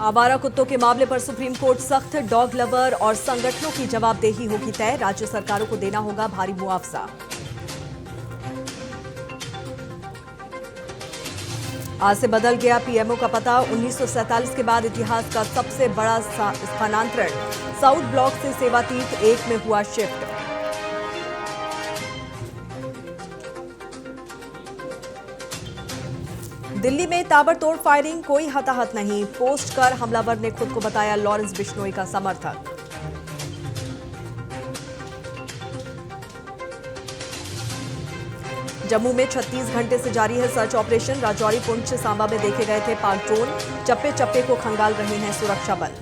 आवारा कुत्तों के मामले पर सुप्रीम कोर्ट सख्त, डॉग लवर और संगठनों की जवाबदेही होगी तय, राज्य सरकारों को देना होगा भारी मुआवजा। आज से बदल गया पीएमओ का पता, 1947 के बाद इतिहास का सबसे बड़ा स्थानांतरण, साउथ ब्लॉक से सेवातीर्थ 1 में हुआ शिफ्ट। दिल्ली में ताबड़तोड़ फायरिंग, कोई हताहत नहीं, पोस्ट कर हमलावर ने खुद को बताया लॉरेंस बिश्नोई का समर्थक। जम्मू में 36 घंटे से जारी है सर्च ऑपरेशन, राजौरी, पुंछ, सांबा में देखे गए थे पाक ड्रोन, चप्पे चप्पे को खंगाल रहे हैं सुरक्षा बल।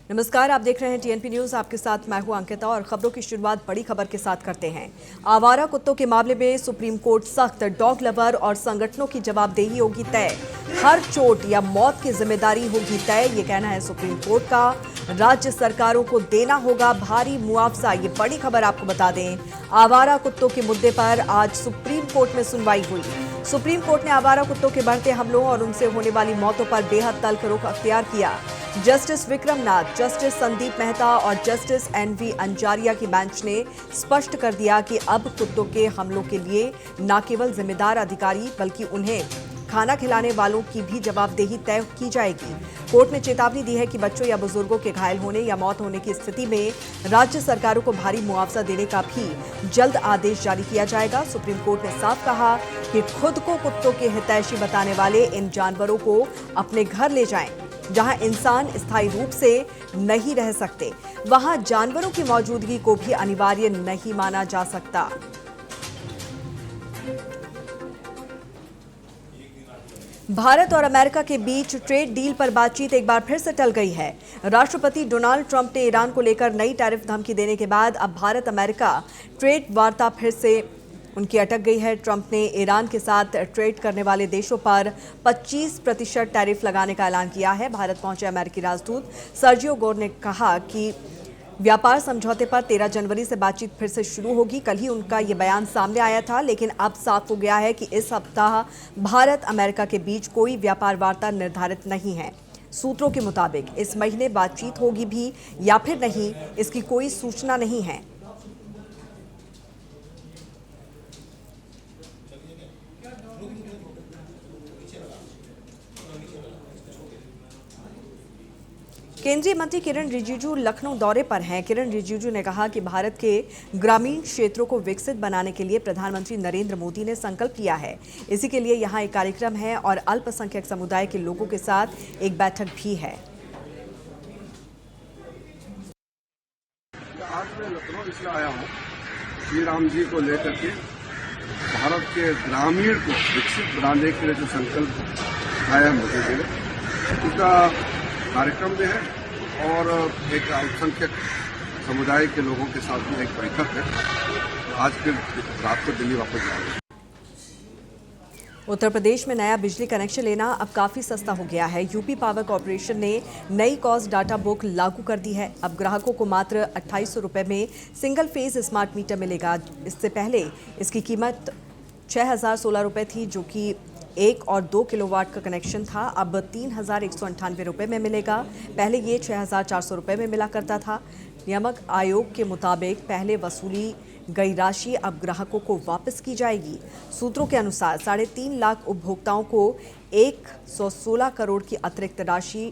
नमस्कार, आप देख रहे हैं टीएनपी न्यूज। आपके साथ मैं हूं अंकिता और खबरों की शुरुआत बड़ी खबर के साथ करते हैं। आवारा कुत्तों के मामले में सुप्रीम कोर्ट सख्त, डॉग लवर और संगठनों की जवाबदेही होगी तय, हर चोट या मौत की जिम्मेदारी होगी तय, ये कहना है सुप्रीम कोर्ट का। राज्य सरकारों को देना होगा भारी मुआवजा, ये बड़ी खबर आपको बता दें। आवारा कुत्तों के मुद्दे पर आज सुप्रीम कोर्ट में सुनवाई हुई। सुप्रीम कोर्ट ने आवारा कुत्तों के बढ़ते हमलों और उनसे होने वाली मौतों पर बेहद तल्ख रुख अख्तियार किया। जस्टिस विक्रम नाथ, जस्टिस संदीप मेहता और जस्टिस एनवी अंजारिया की बेंच ने स्पष्ट कर दिया कि अब कुत्तों के हमलों के लिए न केवल जिम्मेदार अधिकारी बल्कि उन्हें खाना खिलाने वालों की भी जवाबदेही तय की जाएगी। कोर्ट ने चेतावनी दी है कि बच्चों या बुजुर्गों के घायल होने या मौत होने की स्थिति में राज्य सरकारों को भारी मुआवजा देने का भी जल्द आदेश जारी किया जाएगा। सुप्रीम कोर्ट ने साफ कहा कि खुद को कुत्तों के हितैषी बताने वाले इन जानवरों को अपने घर ले जाएं। जहां इंसान स्थायी रूप से नहीं रह सकते, वहां जानवरों की मौजूदगी को भी अनिवार्य नहीं माना जा सकता। भारत और अमेरिका के बीच ट्रेड डील पर बातचीत एक बार फिर से टल गई है। राष्ट्रपति डोनाल्ड ट्रंप ने ईरान को लेकर नई टैरिफ धमकी देने के बाद अब भारत अमेरिका ट्रेड वार्ता फिर से उनकी अटक गई है। ट्रंप ने ईरान के साथ ट्रेड करने वाले देशों पर 25% टैरिफ लगाने का ऐलान किया है। भारत पहुंचे अमेरिकी राजदूत सर्जियो गोर ने कहा कि व्यापार समझौते पर 13 जनवरी से बातचीत फिर से शुरू होगी। कल ही उनका ये बयान सामने आया था, लेकिन अब साफ हो गया है कि इस सप्ताह भारत अमेरिका के बीच कोई व्यापार वार्ता निर्धारित नहीं है। सूत्रों के मुताबिक इस महीने बातचीत होगी भी या फिर नहीं, इसकी कोई सूचना नहीं है। केंद्रीय मंत्री किरण रिजिजू लखनऊ दौरे पर हैं। किरण रिजिजू ने कहा कि भारत के ग्रामीण क्षेत्रों को विकसित बनाने के लिए प्रधानमंत्री नरेंद्र मोदी ने संकल्प लिया है। इसी के लिए यहां एक कार्यक्रम है और अल्पसंख्यक समुदाय के लोगों के साथ एक बैठक भी है। आज मैं लखनऊ इसलिए आया हूँ, श्री राम जी को लेकर के भारत के ग्रामीण को विकसित बनाने के लिए जो संकल्प आया मोदी जी ने, उसका कार्यक्रम में है और एक अल्पसंख्यक समुदाय के लोगों के साथ भी एक बैठक है। आज फिर रात को दिल्ली वापस जाएंगे। उत्तर प्रदेश में नया बिजली कनेक्शन लेना अब काफी सस्ता हो गया है। यूपी पावर कॉर्पोरेशन ने नई कॉस्ट डाटा बुक लागू कर दी है। अब ग्राहकों को मात्र 2800 रुपये में सिंगल फेज स्मार्ट मीटर मिलेगा। इससे पहले इसकी कीमत 6016 रुपये थी, जो कि 1 और 2 किलोवाट का कनेक्शन था। अब 3198 रुपये में मिलेगा। पहले ये 6400 रुपये में मिला करता था। नियामक आयोग के मुताबिक पहले वसूली गई राशि अब ग्राहकों को वापस की जाएगी। सूत्रों के अनुसार 3.5 लाख उपभोक्ताओं को 116 करोड़ की अतिरिक्त राशि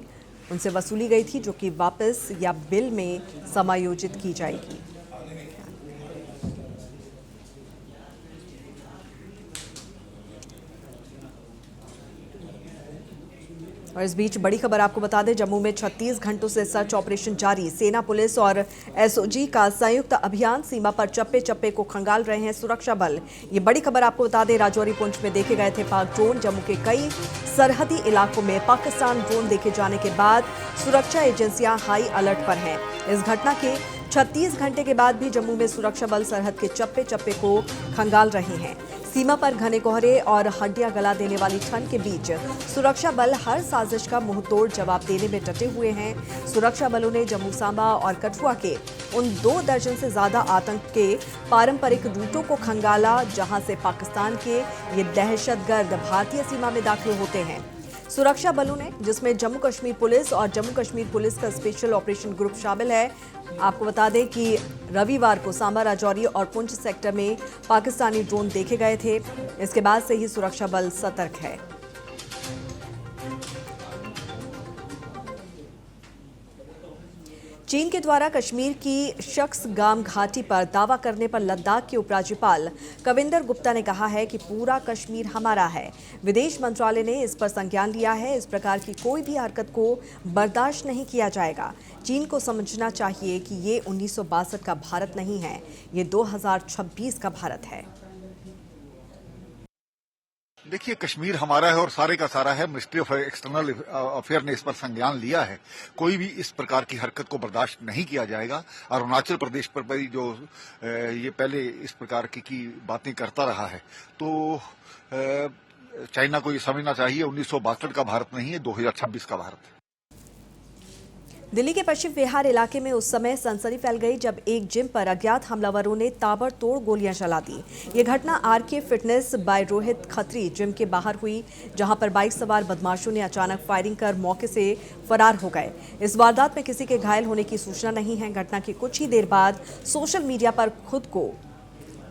उनसे वसूली गई थी, जो कि वापस या बिल में समायोजित की जाएगी। और इस बीच बड़ी खबर आपको बता दें, जम्मू में 36 घंटों से सर्च ऑपरेशन जारी। सेना, पुलिस और एसओजी का संयुक्त अभियान, सीमा पर चप्पे चप्पे को खंगाल रहे हैं सुरक्षा बल। ये बड़ी खबर आपको बता दें, राजौरी, पुंछ में देखे गए थे पाक ड्रोन। जम्मू के कई सरहदी इलाकों में पाकिस्तान ड्रोन देखे जाने के बाद सुरक्षा एजेंसियां हाई अलर्ट पर हैं। इस घटना के 36 घंटे के बाद भी जम्मू में सुरक्षा बल सरहद के चप्पे चप्पे को खंगाल रहे हैं। सीमा पर घने कोहरे और हड्डियां गला देने वाली ठंड के बीच सुरक्षा बल हर साजिश का मुंहतोड़ जवाब देने में डटे हुए हैं। सुरक्षा बलों ने जम्मू सांबा और कठुआ के उन 2 दर्जन से ज्यादा आतंक के पारंपरिक रूटों को खंगाला, जहां से पाकिस्तान के ये दहशतगर्द भारतीय सीमा में दाखिल होते हैं। सुरक्षा बलों ने, जिसमें जम्मू कश्मीर पुलिस और जम्मू कश्मीर पुलिस का स्पेशल ऑपरेशन ग्रुप शामिल है। आपको बता दें कि रविवार को सांबा, राजौरी और पुंछ सेक्टर में पाकिस्तानी ड्रोन देखे गए थे। इसके बाद से ही सुरक्षा बल सतर्क है। चीन के द्वारा कश्मीर की शख्सगाम घाटी पर दावा करने पर लद्दाख के उपराज्यपाल कविंदर गुप्ता ने कहा है कि पूरा कश्मीर हमारा है। विदेश मंत्रालय ने इस पर संज्ञान लिया है। इस प्रकार की कोई भी हरकत को बर्दाश्त नहीं किया जाएगा। चीन को समझना चाहिए कि ये 1962 का भारत नहीं है, ये 2026 का भारत है। देखिए, कश्मीर हमारा है और सारे का सारा है। मिनिस्ट्री ऑफ एक्सटर्नल अफेयर ने इस पर संज्ञान लिया है। कोई भी इस प्रकार की हरकत को बर्दाश्त नहीं किया जाएगा। और अरुणाचल प्रदेश पर भी जो ये पहले इस प्रकार की बातें करता रहा है, तो चाइना को ये समझना चाहिए 1962 का भारत नहीं है, 2026 का भारत है। दिल्ली के पश्चिम विहार इलाके में उस समय सनसनी फैल गई जब एक जिम पर अज्ञात हमलावरों ने ताबड़तोड़ गोलियां चला दी। ये घटना RK Fitness by Rohit Khatri gym के बाहर हुई, जहां पर बाइक सवार बदमाशों ने अचानक फायरिंग कर मौके से फरार हो गए। इस वारदात में किसी के घायल होने की सूचना नहीं है। घटना के कुछ ही देर बाद सोशल मीडिया पर खुद को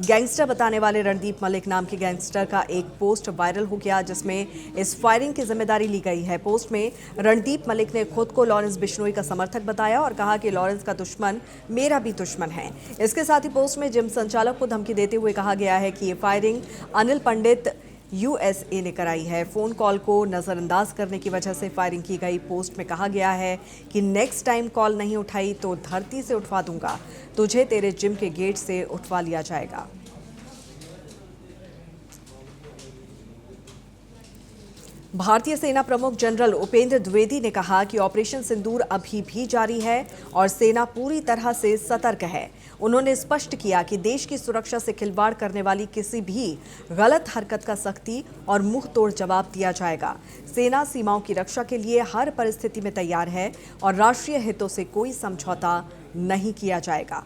गैंगस्टर बताने वाले रणदीप मलिक नाम के गैंगस्टर का एक पोस्ट वायरल हो गया, जिसमें इस फायरिंग की जिम्मेदारी ली गई है। पोस्ट में रणदीप मलिक ने खुद को लॉरेंस बिश्नोई का समर्थक बताया और कहा कि लॉरेंस का दुश्मन मेरा भी दुश्मन है। इसके साथ ही पोस्ट में जिम संचालक को धमकी देते हुए कहा गया है कि ये फायरिंग अनिल पंडित USA ने कराई है। फोन कॉल को नजरअंदाज करने की वजह से फायरिंग की गई। पोस्ट में कहा गया है कि नेक्स्ट टाइम कॉल नहीं उठाई तो धरती से उठवा दूंगा, तुझे तेरे जिम के गेट से उठवा लिया जाएगा। भारतीय सेना प्रमुख जनरल उपेंद्र द्विवेदी ने कहा कि ऑपरेशन सिंदूर अभी भी जारी है और सेना पूरी तरह से सतर्क है। उन्होंने स्पष्ट किया कि देश की सुरक्षा से खिलवाड़ करने वाली किसी भी गलत हरकत का सख्ती और मुंहतोड़ जवाब दिया जाएगा। सेना सीमाओं की रक्षा के लिए हर परिस्थिति में तैयार है और राष्ट्रीय हितों से कोई समझौता नहीं किया जाएगा।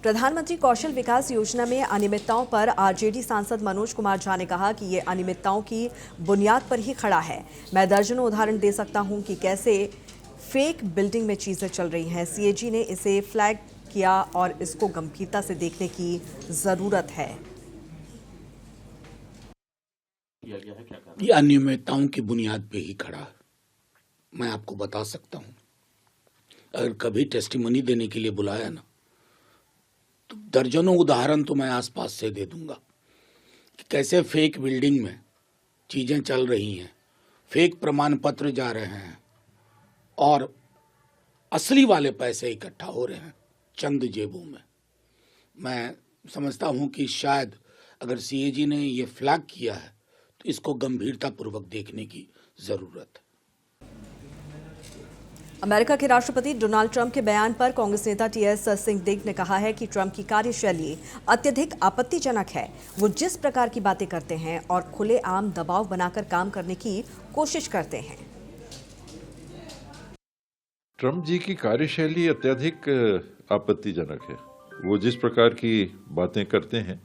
प्रधानमंत्री कौशल विकास योजना में अनियमितताओं पर आरजेडी सांसद मनोज कुमार झा ने कहा कि ये अनियमितताओं की बुनियाद पर ही खड़ा है। मैं दर्जनों उदाहरण दे सकता हूं कि कैसे फेक बिल्डिंग में चीजें चल रही हैं। सीएजी ने इसे फ्लैग किया और इसको गंभीरता से देखने की जरूरत है। ये अनियमितताओं की बुनियाद पे ही खड़ा है। मैं आपको बता सकता हूं, अगर कभी टेस्टिमनी देने के लिए बुलाया ना, तो दर्जनों उदाहरण तो मैं आसपास से दे दूंगा कि कैसे फेक बिल्डिंग में चीजें चल रही हैं, फेक प्रमाण पत्र जा रहे हैं और असली वाले पैसे इकट्ठा हो रहे हैं चंद जेबों में। मैं समझता हूं कि शायद अगर सीएजी ने ये फ्लैग किया है तो इसको गंभीरतापूर्वक देखने की जरूरत है। अमेरिका के राष्ट्रपति डोनाल्ड ट्रंप के बयान पर कांग्रेस नेता टीएस सिंहदेव ने कहा है कि ट्रंप की कार्यशैली अत्यधिक आपत्तिजनक है। वो जिस प्रकार की बातें करते हैं और खुलेआम दबाव बनाकर काम करने की कोशिश करते हैं। ट्रंप जी की कार्यशैली अत्यधिक आपत्तिजनक है। वो जिस प्रकार की बातें करते हैं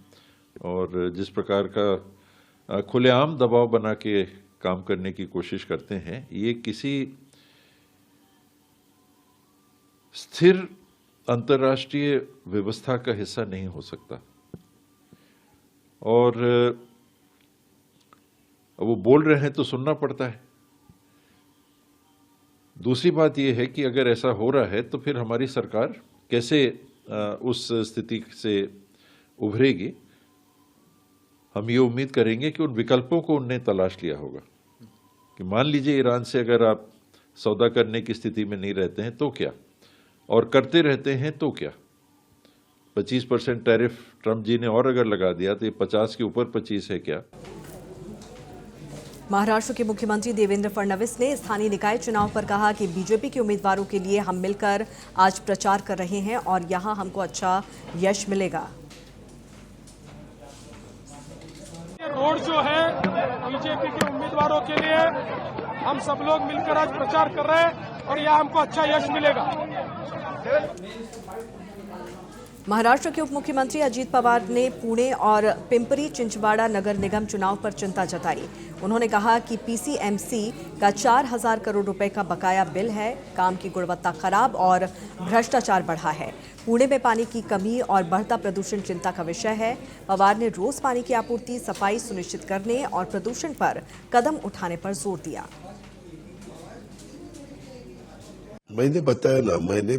और जिस प्रकार का खुलेआम दबाव बना के काम करने की कोशिश करते हैं, ये किसी स्थिर अंतर्राष्ट्रीय व्यवस्था का हिस्सा नहीं हो सकता। और वो बोल रहे हैं तो सुनना पड़ता है। दूसरी बात यह है कि अगर ऐसा हो रहा है तो फिर हमारी सरकार कैसे उस स्थिति से उभरेगी। हम ये उम्मीद करेंगे कि उन विकल्पों को उनने तलाश लिया होगा कि मान लीजिए ईरान से अगर आप सौदा करने की स्थिति में नहीं रहते हैं तो क्या, और करते रहते हैं तो क्या। 25% टैरिफ ट्रंप जी ने और अगर लगा दिया तो ये 50 के ऊपर 25 है क्या। महाराष्ट्र के मुख्यमंत्री देवेंद्र फडणवीस ने स्थानीय निकाय चुनाव पर कहा कि बीजेपी के उम्मीदवारों के लिए हम मिलकर आज प्रचार कर रहे हैं और यहां हमको अच्छा यश मिलेगा। रोड जो है बीजेपी के उम्मीदवारों के लिए हम सब लोग मिलकर आज प्रचार कर रहे हैं और यह हमको अच्छा यश मिलेगा। महाराष्ट्र के उप मुख्यमंत्री अजीत पवार ने पुणे और पिंपरी चिंचवाड़ा नगर निगम चुनाव पर चिंता जताई। उन्होंने कहा कि पीसीएमसी का 4,000 करोड़ रुपए का बकाया बिल है, काम की गुणवत्ता खराब और भ्रष्टाचार बढ़ा है। पुणे में पानी की कमी और बढ़ता प्रदूषण चिंता का विषय है। पवार ने रोज पानी की आपूर्ति, सफाई सुनिश्चित करने और प्रदूषण पर कदम उठाने पर जोर दिया। मैंने बताया ना, मैंने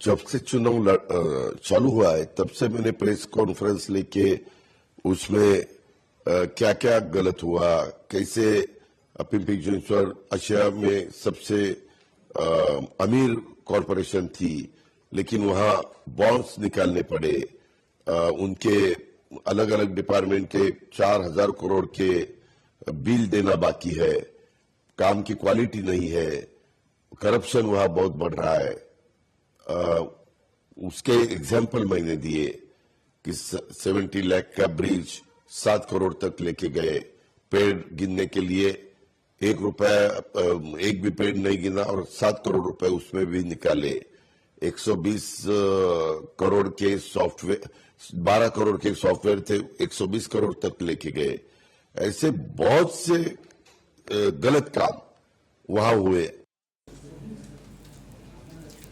जब से चुनाव चालू हुआ है तब से मैंने प्रेस कॉन्फ्रेंस लेके उसमें क्या क्या गलत हुआ, कैसे पिंपरी चिंचवड़ एशिया में सबसे अमीर कॉरपोरेशन थी लेकिन वहां बॉन्ड्स निकालने पड़े, उनके अलग अलग डिपार्टमेंट के 4,000 करोड़ के बिल देना बाकी है, काम की क्वालिटी नहीं है, करप्शन वहां बहुत बढ़ रहा है। उसके एग्जाम्पल मैंने दिए कि 70 लाख का ब्रिज 7 करोड़ तक लेके गए, पेड़ गिनने के लिए एक भी पेड़ नहीं गिना और 7 करोड़ रुपए उसमें भी निकाले। 120 करोड़ के सॉफ्टवेयर, 12 करोड़ के सॉफ्टवेयर थे, 120 करोड़ तक लेके गए। ऐसे बहुत से गलत काम वहां हुए।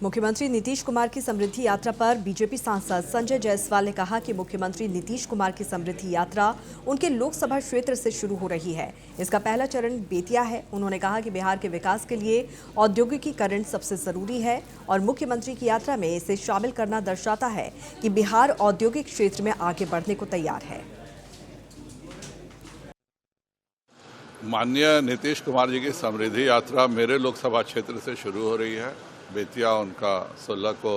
मुख्यमंत्री नीतीश कुमार की समृद्धि यात्रा पर बीजेपी सांसद संजय जायसवाल ने कहा कि मुख्यमंत्री नीतीश कुमार की समृद्धि यात्रा उनके लोकसभा क्षेत्र से शुरू हो रही है। इसका पहला चरण बेतिया है। उन्होंने कहा कि बिहार के विकास के लिए औद्योगिकीकरण सबसे जरूरी है और मुख्यमंत्री की यात्रा में इसे शामिल करना दर्शाता है कि बिहार औद्योगिक क्षेत्र में आगे बढ़ने को तैयार है। माननीय नीतीश कुमार जी की समृद्धि यात्रा मेरे लोकसभा क्षेत्र से शुरू हो रही है। बेतिया उनका 16 को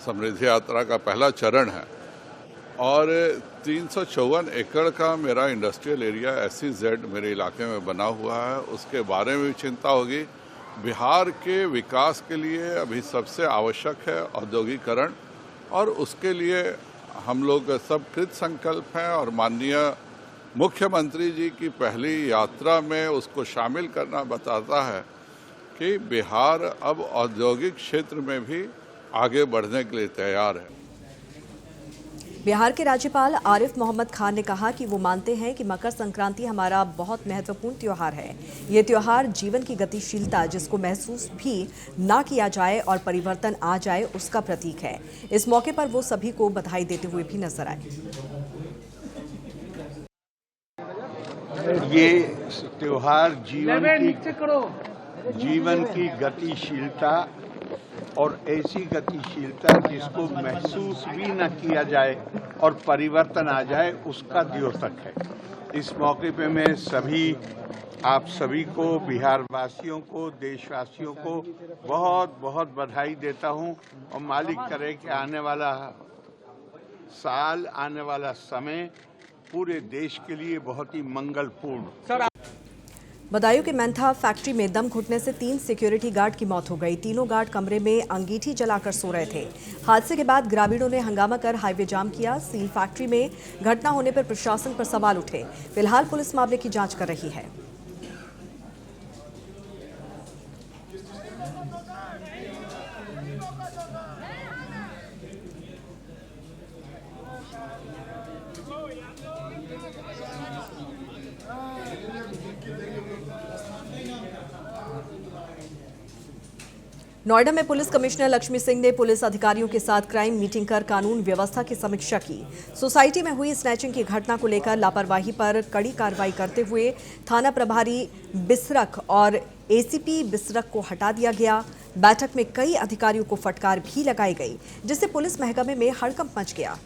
समृद्धि यात्रा का पहला चरण है और 354 एकड़ का मेरा इंडस्ट्रियल एरिया SEZ मेरे इलाके में बना हुआ है। उसके बारे में भी चिंता होगी। बिहार के विकास के लिए अभी सबसे आवश्यक है औद्योगिकरण और उसके लिए हम लोग सब कृत संकल्प हैं और माननीय मुख्यमंत्री जी की पहली यात्रा में उसको शामिल करना बताता है कि बिहार अब औद्योगिक क्षेत्र में भी आगे बढ़ने के लिए तैयार है। बिहार के राज्यपाल आरिफ मोहम्मद खान ने कहा कि वो मानते हैं कि मकर संक्रांति हमारा बहुत महत्वपूर्ण त्योहार है। ये त्योहार जीवन की गतिशीलता जिसको महसूस भी ना किया जाए और परिवर्तन आ जाए उसका प्रतीक है। इस मौके पर वो सभी को बधाई देते हुए भी नजर आए। ये त्योहार जीवन की गतिशीलता और ऐसी गतिशीलता जिसको महसूस भी न किया जाए और परिवर्तन आ जाए उसका द्योतक है। इस मौके पे मैं आप सभी को, बिहारवासियों को, देशवासियों को बहुत बहुत बधाई देता हूं और मालिक करे कि आने वाला साल, आने वाला समय पूरे देश के लिए बहुत ही मंगलपूर्ण। बदायूं के मैंथा फैक्ट्री में दम घुटने से 3 सिक्योरिटी गार्ड की मौत हो गई। तीनों गार्ड कमरे में अंगीठी जलाकर सो रहे थे। हादसे के बाद ग्रामीणों ने हंगामा कर हाईवे जाम किया। सील फैक्ट्री में घटना होने पर प्रशासन पर सवाल उठे। फिलहाल पुलिस मामले की जांच कर रही है। नोएडा में पुलिस कमिश्नर लक्ष्मी सिंह ने पुलिस अधिकारियों के साथ क्राइम मीटिंग कर कानून व्यवस्था की समीक्षा की। सोसाइटी में हुई स्नैचिंग की घटना को लेकर लापरवाही पर कड़ी कार्रवाई करते हुए थाना प्रभारी बिसरख और एसीपी बिसरख को हटा दिया गया। बैठक में कई अधिकारियों को फटकार भी लगाई गई, जिससे पुलिस महकमे में हड़कंप मच गया।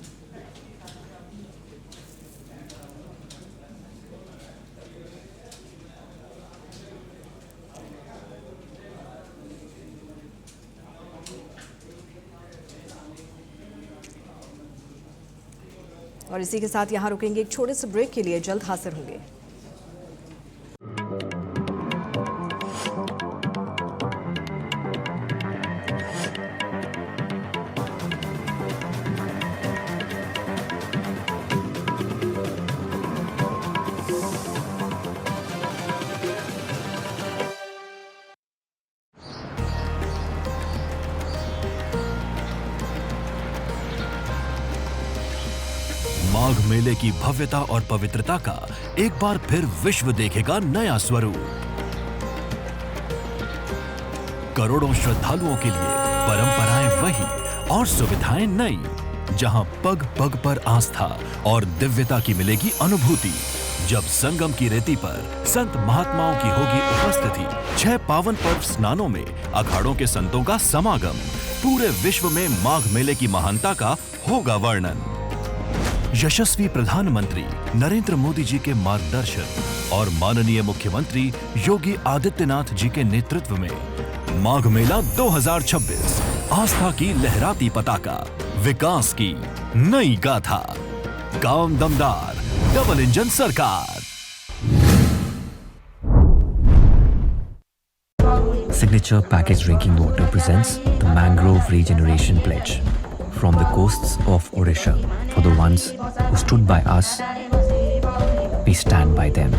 और इसी के साथ यहां रुकेंगे एक छोटे से ब्रेक के लिए, जल्द हाजिर होंगे। माघ मेले की भव्यता और पवित्रता का एक बार फिर विश्व देखेगा नया स्वरूप। करोड़ों श्रद्धालुओं के लिए परंपराएं वही और सुविधाएं नई, जहां पग पग पर आस्था और दिव्यता की मिलेगी अनुभूति। जब संगम की रेती पर संत महात्माओं की होगी उपस्थिति, 6 पावन पर्व स्नानों में अखाड़ों के संतों का समागम, पूरे विश्व में माघ मेले की महानता का होगा वर्णन। यशस्वी प्रधानमंत्री नरेंद्र मोदी जी के मार्गदर्शन और माननीय मुख्यमंत्री योगी आदित्यनाथ जी के नेतृत्व में माघ मेला 2026 आस्था की लहराती पताका, विकास की नई गाथा, काम दमदार, डबल इंजन सरकार। Signature Packaged Drinking Water presents the Mangrove Regeneration Pledge. From the coasts of Odisha, for the ones who stood by us, we stand by them.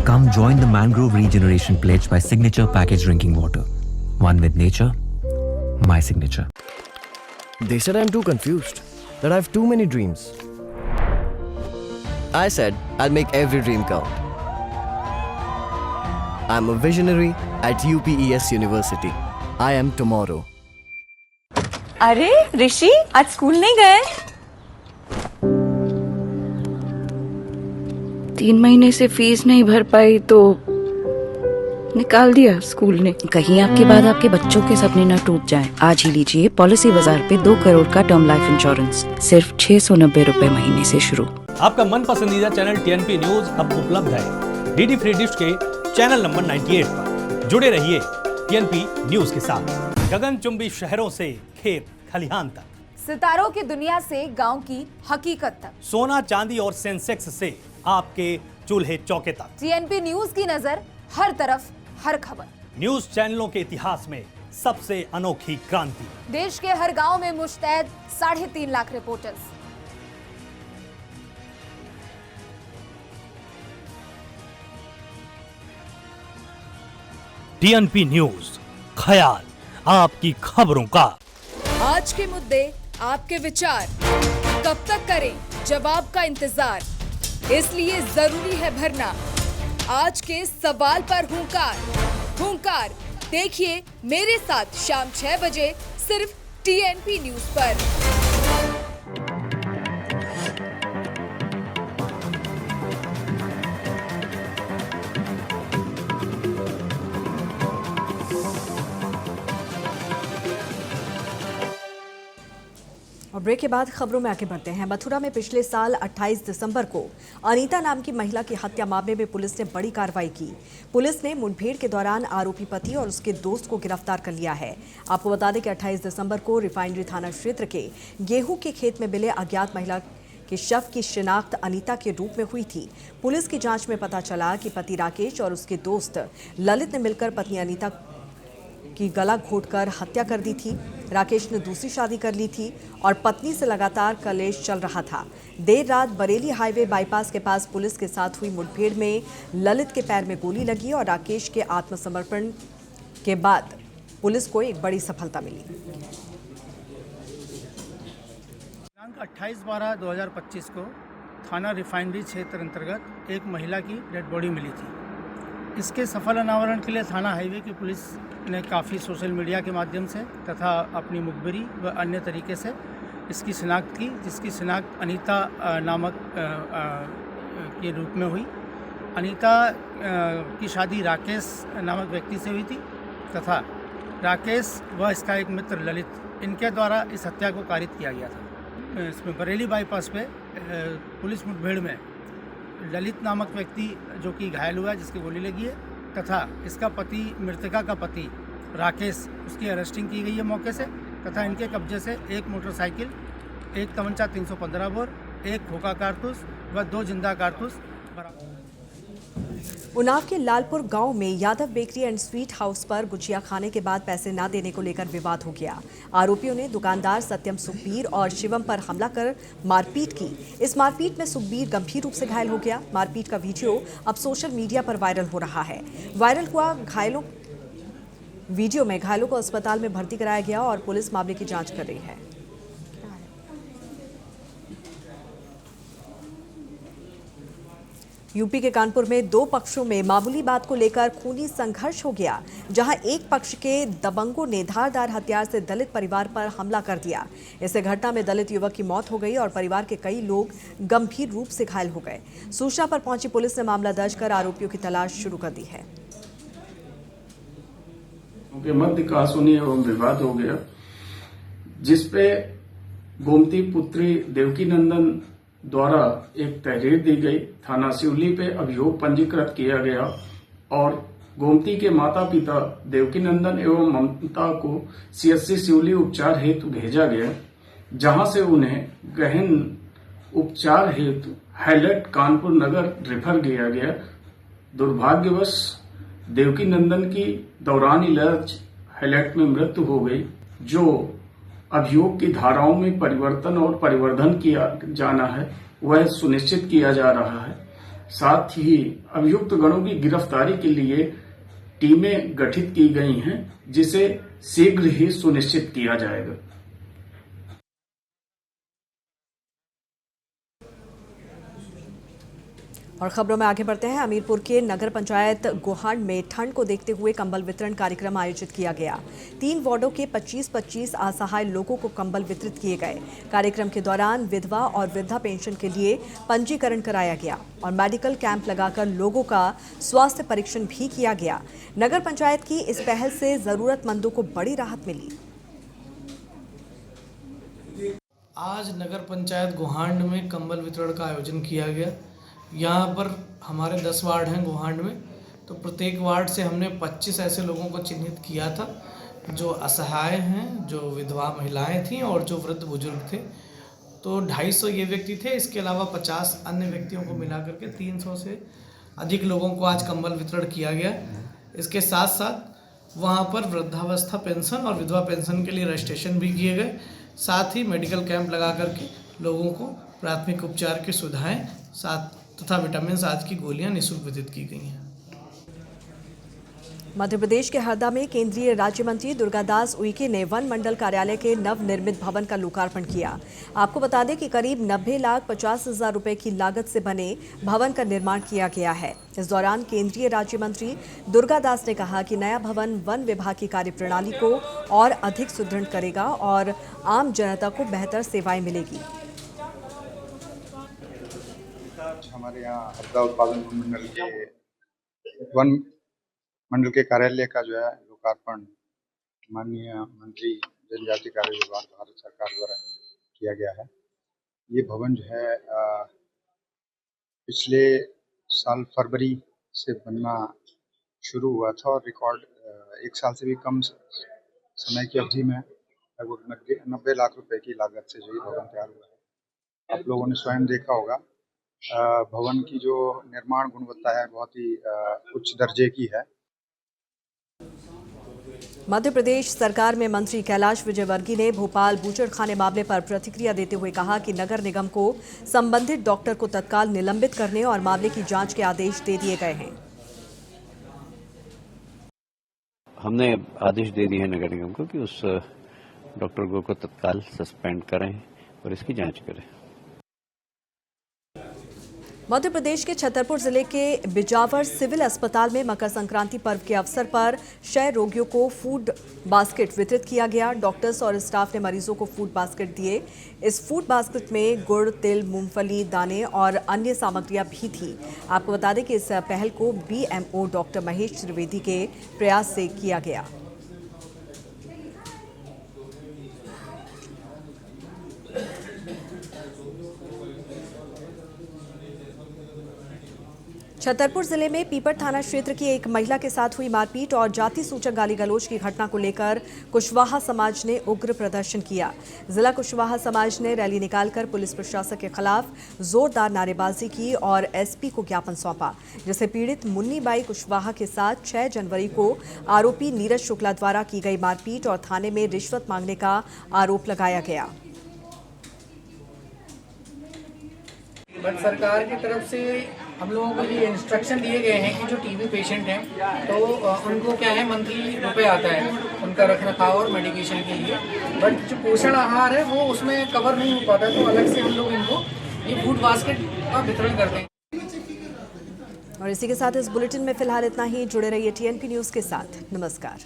Come join the Mangrove Regeneration Pledge by Signature Packaged Drinking Water. One with nature, my signature. They said I'm too confused, that I have too many dreams. I said I'll make every dream come. I'm a visionary at UPES University. I am tomorrow. अरे ऋषि, आज school नहीं गए? 3 महीने से fees नहीं भर पाई तो निकाल दिया स्कूल ने। कहीं आपके बाद आपके बच्चों के सपने न टूट जाएं। आज ही लीजिए पॉलिसी बाजार पे 2 करोड़ का टर्म लाइफ इंश्योरेंस, सिर्फ 690 रुपए महीने से शुरू। आपका मन पसंदीदा चैनल टीएनपी न्यूज अब उपलब्ध है डीडी फ्री डिश के चैनल नंबर 98 पर। जुड़े रहिए टीएनपी न्यूज के साथ। गगनचुंबी शहरों से खेत खलिहान तक, सितारों की दुनिया से गांव की हकीकत तक, सोना चांदी और सेंसेक्स से आपके चूल्हे चौके तक, टीएनपी न्यूज की नजर हर तरफ, हर खबर। न्यूज चैनलों के इतिहास में सबसे अनोखी क्रांति। देश के हर गांव में मुश्तैद 3.5 लाख रिपोर्टर्स। टीएनपी न्यूज, ख्याल आपकी खबरों का। आज के मुद्दे, आपके विचार, कब तक करें जवाब का इंतजार, इसलिए जरूरी है भरना आज के सवाल पर हुंकार। देखिए मेरे साथ शाम 6 बजे सिर्फ टीएनपी न्यूज पर। और ब्रेक के बाद खबरों में आगे बढ़ते हैं। मथुरा में पिछले साल 28 दिसंबर को अनीता नाम की महिला की हत्या मामले में पुलिस ने बड़ी कार्रवाई की। पुलिस ने मुठभेड़ के दौरान आरोपी पति और उसके दोस्त को गिरफ्तार कर लिया है। आपको बता दें कि 28 दिसंबर को रिफाइनरी थाना क्षेत्र के गेहूं के खेत में मिले अज्ञात महिला के शव की शिनाख्त अनीता के रूप में हुई थी। पुलिस की जांच में पता चला कि पति राकेश और उसके दोस्त ललित ने मिलकर पत्नी अनीता की गला घोंटकर हत्या कर दी थी। राकेश ने दूसरी शादी कर ली थी और पत्नी से लगातार कलेश चल रहा था। देर रात बरेली हाईवे बाईपास के पास पुलिस के साथ हुई मुठभेड़ में ललित के पैर में गोली लगी और राकेश के आत्मसमर्पण के बाद पुलिस को एक बड़ी सफलता मिली। 28/12/2025 को थाना रिफाइनरी क्षेत्र अंतर्गत एक महिला की डेड बॉडी मिली थी। इसके सफल अनावरण के लिए थाना हाईवे की पुलिस ने काफ़ी सोशल मीडिया के माध्यम से तथा अपनी मुखबिरी व अन्य तरीके से इसकी शिनाख्त की, जिसकी शिनाख्त अनीता नामक के रूप में हुई। अनीता की शादी राकेश नामक व्यक्ति से हुई थी तथा राकेश व इसका एक मित्र ललित, इनके द्वारा इस हत्या को कारित किया गया था। इसमें बरेली बाईपास पे पुलिस मुठभेड़ में ललित नामक व्यक्ति जो कि घायल हुआ है, जिसकी गोली लगी है, तथा इसका पति, मृतका का पति राकेश, उसकी अरेस्टिंग की गई है मौके से तथा इनके कब्जे से एक मोटरसाइकिल, एक तमंचा 315 बोर, एक खोखा कारतूस व 2 जिंदा कारतूस बरामद। उन्नाव के लालपुर गांव में Yadav bakery and sweet house पर गुजिया खाने के बाद पैसे न देने को लेकर विवाद हो गया। आरोपियों ने दुकानदार सत्यम सुखबीर और शिवम पर हमला कर मारपीट की। इस मारपीट में सुखबीर गंभीर रूप से घायल हो गया। मारपीट का वीडियो अब सोशल मीडिया पर वायरल हो रहा है। वायरल हुआ वीडियो में घायलों को अस्पताल में भर्ती कराया गया और पुलिस मामले की जाँच कर रही है। यूपी के कानपुर में दो पक्षों में मामूली बात को लेकर खूनी संघर्ष हो गया, जहां एक पक्ष के दबंगों ने धारदार हथियार से दलित परिवार पर हमला कर दिया। इससे घटना में दलित युवक की मौत हो गई और परिवार के कई लोग गंभीर रूप से घायल हो गए। सूचना पर पहुंची पुलिस ने मामला दर्ज कर आरोपियों की तलाश शुरू कर दी है। मध्य कासूनी एवं विवाद हो गया, जिसपे गोमती पुत्री देवकी नंदन द्वारा एक तहरीर दी गई। थाना सिवली पे अभियोग पंजीकृत किया गया और गोमती के माता पिता देवकी नंदन एवं ममता को सीएससी सिवली उपचार हेतु भेजा गया, जहां से उन्हें गहन उपचार हेतु हैलट कानपुर नगर रेफर किया गया। दुर्भाग्यवश देवकी नंदन की दौरान इलाज हैलट में मृत्यु हो गई, जो अभियोग की धाराओं में परिवर्तन और परिवर्धन किया जाना है वह सुनिश्चित किया जा रहा है। साथ ही अभियुक्त गणों की गिरफ्तारी के लिए टीमें गठित की गई हैं, जिसे शीघ्र ही सुनिश्चित किया जाएगा। और खबरों में आगे बढ़ते हैं। हमीरपुर के नगर पंचायत गोहांड में ठंड को देखते हुए कंबल वितरण कार्यक्रम आयोजित किया गया। 3 वार्डों के 25-25 असहाय लोगों को कंबल वितरित किए गए। कार्यक्रम के दौरान विधवा और वृद्धा पेंशन के लिए पंजीकरण कराया गया और मेडिकल कैंप लगाकर लोगों का स्वास्थ्य परीक्षण भी किया गया। नगर पंचायत की इस पहल से जरूरतमंदों को बड़ी राहत मिली। आज नगर पंचायत गोहांड में कंबल वितरण का आयोजन किया गया। यहाँ पर हमारे 10 वार्ड हैं गोहांड में, तो प्रत्येक वार्ड से हमने 25 ऐसे लोगों को चिन्हित किया था जो असहाय हैं, जो विधवा महिलाएं थीं और जो वृद्ध बुजुर्ग थे। तो 250 ये व्यक्ति थे। इसके अलावा 50 अन्य व्यक्तियों को मिला करके 300 से अधिक लोगों को आज कंबल वितरण किया गया। इसके साथ साथ वहाँ पर वृद्धावस्था पेंशन और विधवा पेंशन के लिए रजिस्ट्रेशन भी किए गए। साथ ही मेडिकल कैंप लगा करके लोगों को प्राथमिक उपचार की सुविधाएँ साथ तथा विटामिन आदि की गोलियां निःशुल्क वितरित की गई हैं। मध्य प्रदेश के हरदा में केंद्रीय राज्य मंत्री दुर्गादास उइके ने वन मंडल कार्यालय के नवनिर्मित भवन का लोकार्पण किया। आपको बता दें कि करीब 90,50,000 रुपए की लागत से बने भवन का निर्माण किया गया है। इस दौरान केंद्रीय राज्य मंत्री दुर्गादास ने कहा कि नया भवन वन विभाग की कार्यप्रणाली को और अधिक सुदृढ़ करेगा और आम जनता को बेहतर सेवाएं मिलेगी। हमारे यहाँ हरदा उत्पादन वन मंडल के कार्यालय का जो है लोकार्पण माननीय मंत्री जनजातीय कार्य विभाग भारत सरकार द्वारा किया गया है। ये भवन जो है पिछले साल फरवरी से बनना शुरू हुआ था और रिकॉर्ड 1 साल से भी कम समय की अवधि में लगभग 90 लाख रुपए की लागत से जो ये भवन तैयार हुआ है। आप लोगों ने स्वयं देखा होगा भवन की जो निर्माण गुणवत्ता है बहुत ही उच्च दर्जे की है। मध्य प्रदेश सरकार में मंत्री कैलाश विजयवर्गीय ने भोपाल बूचड़खाने मामले पर प्रतिक्रिया देते हुए कहा कि नगर निगम को संबंधित डॉक्टर को तत्काल निलंबित करने और मामले की जांच के आदेश दे दिए गए हैं। हमने आदेश दे दिए हैं नगर निगम को कि उस डॉक्टर को तत्काल सस्पेंड करें और इसकी जांच करें। मध्य प्रदेश के छतरपुर जिले के बिजावर सिविल अस्पताल में मकर संक्रांति पर्व के अवसर पर क्षय रोगियों को फूड बास्केट वितरित किया गया। डॉक्टर्स और स्टाफ ने मरीजों को फूड बास्केट दिए। इस फूड बास्केट में गुड़, तिल, मूंगफली, दाने और अन्य सामग्रियां भी थी। आपको बता दें कि इस पहल को BMO डॉक्टर महेश त्रिवेदी के प्रयास से किया गया। छतरपुर जिले में पीपर थाना क्षेत्र की एक महिला के साथ हुई मारपीट और जाति सूचक गाली गलौज की घटना को लेकर कुशवाहा समाज ने उग्र प्रदर्शन किया। जिला कुशवाहा समाज ने रैली निकालकर पुलिस प्रशासन के खिलाफ जोरदार नारेबाजी की और SP को ज्ञापन सौंपा, जिसे पीड़ित मुन्नी बाई कुशवाहा के साथ 6 जनवरी को आरोपी नीरज शुक्ला द्वारा की गई मारपीट और थाने में रिश्वत मांगने का आरोप लगाया गया। बट सरकार की तरफ से हम लोगों को ये इंस्ट्रक्शन दिए गए हैं कि जो TB पेशेंट हैं तो उनको क्या है मंथली रुपए आता है उनका रखरखाव और मेडिकेशन के लिए, बट जो पोषण आहार है वो उसमें कवर नहीं हो पाता, तो अलग से हम लोग इनको ये फूड बास्केट का वितरण करते हैं। और इसी के साथ इस बुलेटिन में फिलहाल इतना ही। जुड़े रहिए टीएनपी न्यूज के साथ। नमस्कार।